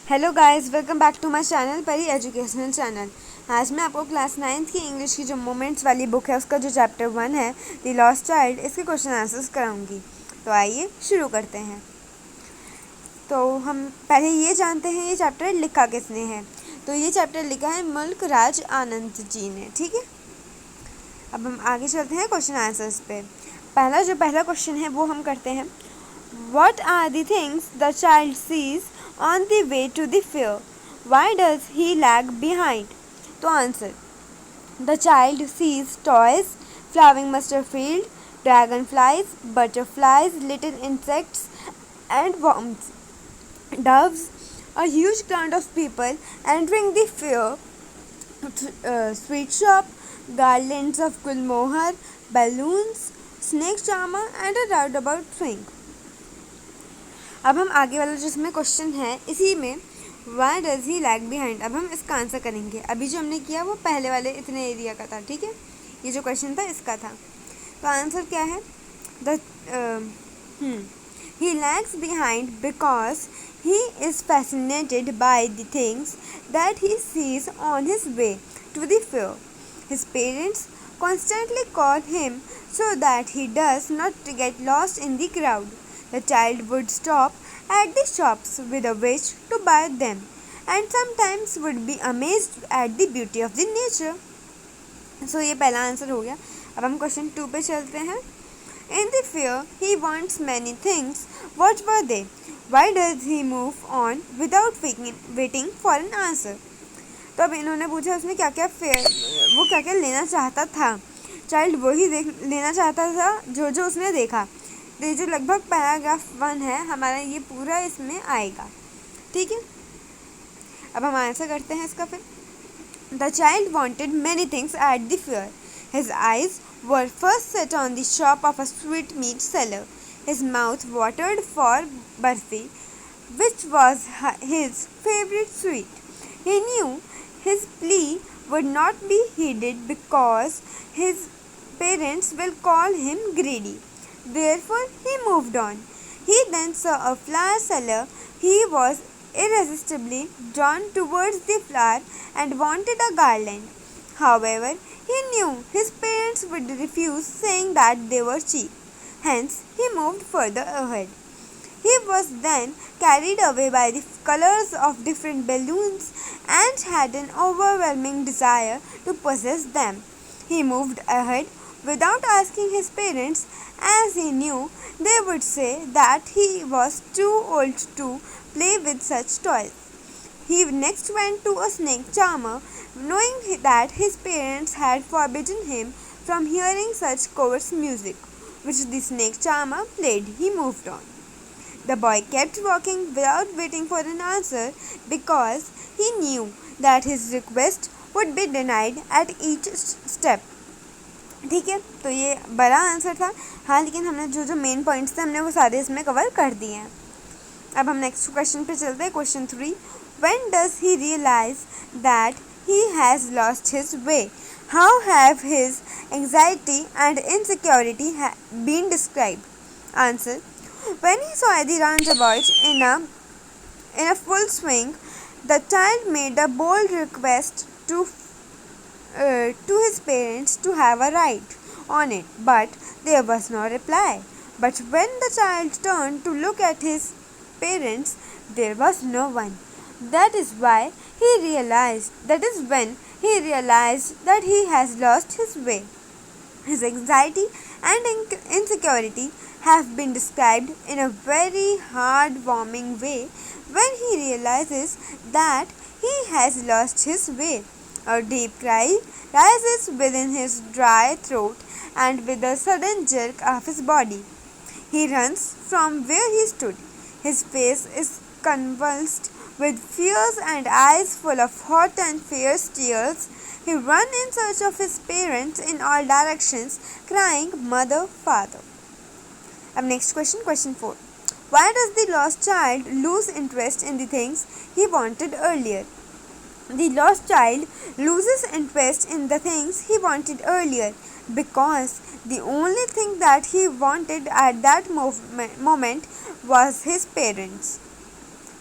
Hello guys, welcome back to my channel Pari educational channel. आज मैं आपको क्लास 9th की इंग्लिश की जो मोमेंट्स वाली बुक है उसका जो चैप्टर 1 है द लॉस्ट चाइल्ड, इसके क्वेश्चन आंसर्स कराऊंगी। तो आइए शुरू करते हैं। तो हम पहले ये जानते हैं ये चैप्टर लिखा किसने है। तो ये चैप्टर लिखा है मुल्क राज आनंद जी ने। ठीक है, अब हम आगे चलते हैं क्वेश्चन आंसर्स पे। पहला क्वेश्चन है वो हम करते हैं। What are the things the child sees on the way to the fair? Why does he lag behind? To answer, the child sees toys, flowering mustard field, dragonflies, butterflies, little insects, and worms, doves, a huge crowd of people entering the fair, sweet shop, garlands of gulmohar, balloons, snake charmer, and a roundabout swing. अब हम आगे वाला जो इसमें question है इसी में why does he lag behind, अब हम इसका आंसर करेंगे। अभी जो हमने किया वो पहले वाले इतने एरिया का था। ठीक है, ये जो क्वेश्चन था इसका था। तो आंसर क्या है? The he lags behind because he is fascinated by the things that he sees on his way to the fair. His parents constantly call him so that he does not get lost in the crowd. The child would stop at the shops with a wish to buy them, and sometimes would be amazed at the beauty of the nature. So ये पहला answer हो गया। अब हम question 2 पे चलते हैं। In the fair, he wants many things. What were they? Why does he move on without waiting for an answer? तो अब इन्होंने पूछा उसने क्या क्या वो क्या क्या लेना चाहता था। चाइल्ड वही लेना चाहता था जो जो उसने देखा। तो ये जो लगभग पैराग्राफ 1 है हमारा, ये पूरा इसमें आएगा। ठीक है, अब हम आंसर करते हैं इसका फिर। The child wanted many things at the fair. His eyes were first set on the shop of a sweet meat seller. His mouth watered for barfi which was his favourite sweet. He knew his plea would not be heeded because his parents will call him greedy. Therefore, he moved on. He then saw a flower seller. He was irresistibly drawn towards the flower and wanted a garland. However, he knew his parents would refuse, saying that they were cheap. Hence, he moved further ahead. He was then carried away by the colors of different balloons and had an overwhelming desire to possess them. He moved ahead without asking his parents, as he knew they would say that he was too old to play with such toys. He next went to a snake charmer, knowing that his parents had forbidden him from hearing such coarse music, which the snake charmer played. He moved on. The boy kept walking without waiting for an answer because he knew that his request would be denied at each step. ठीक है, तो ये बड़ा answer था। हाँ, लेकिन हमने जो जो मेन पॉइंट्स थे हमने वो सारे इसमें कवर कर दिए हैं। अब हम नेक्स्ट क्वेश्चन पे चलते हैं। Question 3, when does he realise that he has lost his way? How have his anxiety and insecurity been described? Answer, when he saw the roundabout in a full swing, the child made a bold request to his parents to have a ride on it, but there was no reply. But when the child turned to look at his parents, there was no one. That is when he realized that he has lost his way. His anxiety and insecurity have been described in a very heartwarming way when he realizes that he has lost his way. A deep cry rises within his dry throat, and with a sudden jerk of his body, he runs from where he stood. His face is convulsed with fears and eyes full of hot and fierce tears. He ran in search of his parents in all directions, crying, "Mother, Father." अब next question, question 4. Why does the lost child lose interest in the things he wanted earlier? The lost child loses interest in the things he wanted earlier because the only thing that he wanted at that moment was his parents.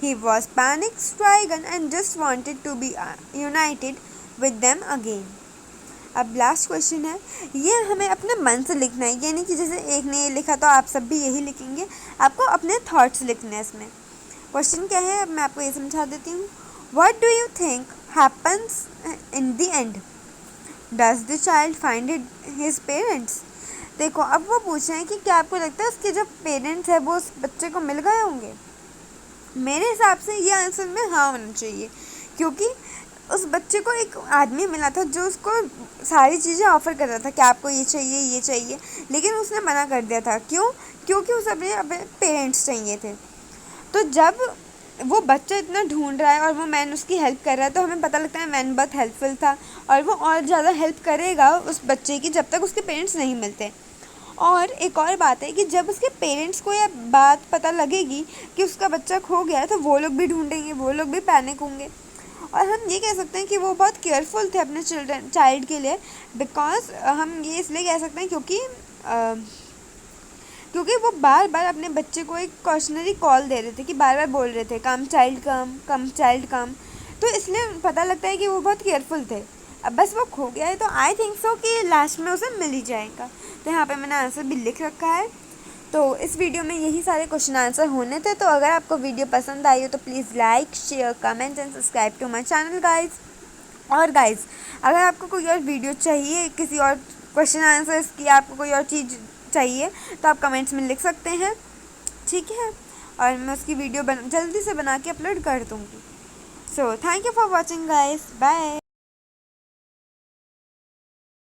He was panic stricken and just wanted to be united with them again. अब last question है, ये हमें अपने मन से लिखना है, ये नहीं कि जैसे एक ने ये लिखा तो आप सब भी यही लिखेंगे, आपको अपने थॉट्स लिखने हैं इसमें। क्वेश्चन क्या है, अब मैं आपको ये समझा देती हूँ। What do you think happens in the end? Does the child find his parents? देखो, अब वो पूछ रहे हैं कि क्या आपको लगता है उसके जो पेरेंट्स है वो उस बच्चे को मिल गए होंगे? मेरे हिसाब से ये आंसर में हाँ होना चाहिए, क्योंकि उस बच्चे को एक आदमी मिला था जो उसको सारी चीज़ें ऑफ़र कर रहा था कि आपको ये चाहिए, लेकिन उसने मना कर दिया था। क्यों? क्योंकि उसे अपने पेरेंट्स चाहिए थे। तो जब वो बच्चा इतना ढूंढ रहा है और वो मैन उसकी हेल्प कर रहा है, तो हमें पता लगता है मैन बहुत हेल्पफुल था और वो और ज़्यादा हेल्प करेगा उस बच्चे की जब तक उसके पेरेंट्स नहीं मिलते। और एक और बात है कि जब उसके पेरेंट्स को यह बात पता लगेगी कि उसका बच्चा खो गया है, तो वो लोग भी ढूंढेंगे, वो लोग भी पैनिक होंगे। और हम ये कह सकते हैं कि वो बहुत केयरफुल थे अपने चाइल्ड के लिए, बिकॉज हम ये इसलिए कह सकते हैं क्योंकि वो बार बार अपने बच्चे को एक कॉशनरी कॉल दे रहे थे, कि बार बार बोल रहे थे कम चाइल्ड कम। तो इसलिए पता लगता है कि वो बहुत केयरफुल थे। अब बस वो खो गया है, तो आई थिंक सो कि लास्ट में उसे मिल ही जाएगा। तो यहाँ पे मैंने आंसर भी लिख रखा है। तो इस वीडियो में यही सारे क्वेश्चन आंसर होने थे। तो अगर आपको वीडियो पसंद आई हो तो please like, share, comment and subscribe to my channel guys. और गाइज, अगर आपको कोई और वीडियो चाहिए, किसी और क्वेश्चन आंसर्स की, आपको कोई और चीज़ चाहिए, तो आप कमेंट्स में लिख सकते हैं, ठीक है। और मैं उसकी वीडियो जल्दी से बना के अपलोड कर दूँगी। So thank you for watching guys, bye.